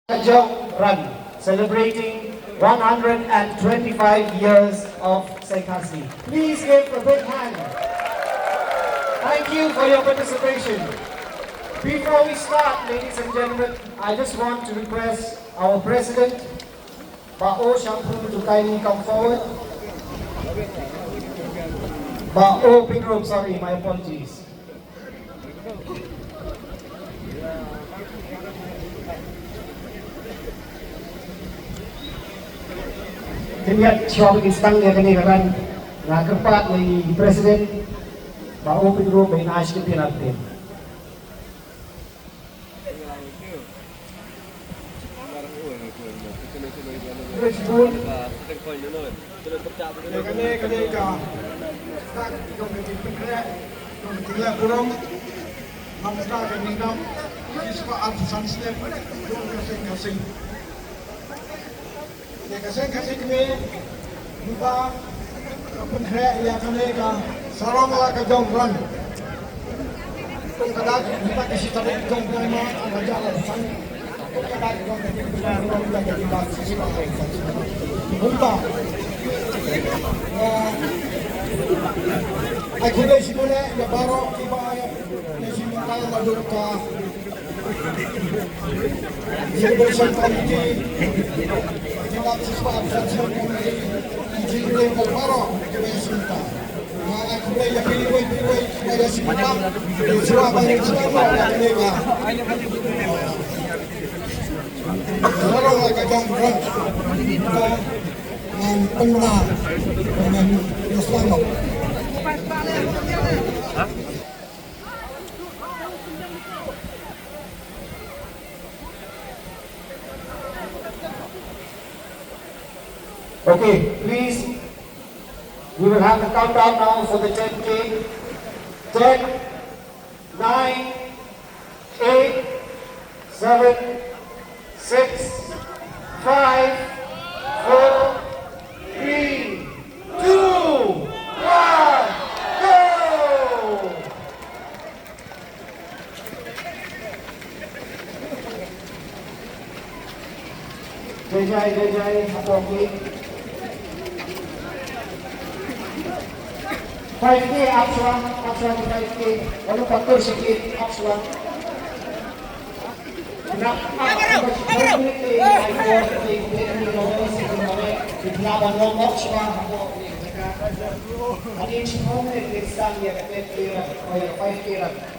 Jong run, celebrating 125 years of Sekasi. Please give a big hand. Thank you for your participation. Before we start, ladies and gentlemen, I just want to request our president, Bao Shampoo, to kindly come forward. Bao Big Room, sorry, my apologies. Lihat siapa sdang dia kini kan na keempat lagi presiden Bao Big Room may naayos kita natin. Kasih kami lupa penghek yang kami ka Sarong lah ke Jong run. Kadang lupa kasih tarik Jong run mah ada jalan sana. Kadang Jong kita jadi bangsa sebagai mynta. Aku dah sih boleh ya baru tiba ya sih mynta lalu ka celebration committee. Tidak sesuatu sahaja yang baru kita aku boleh pilih pada siapa siapa yang selama mereka Sarong lah kajang berat dengan pernah dengan Islam. Okay, please, we will have the countdown now for the 10K. 10, 9, 8, 7, 6, 5, 4, 3, 2, 1, go! Jai, okay. 5K, Axwan, 5K, lalu 14 sikit, Axwan. Laban mo, Axwan, ako. At in siya mo, nag-exam niya, 5K lang.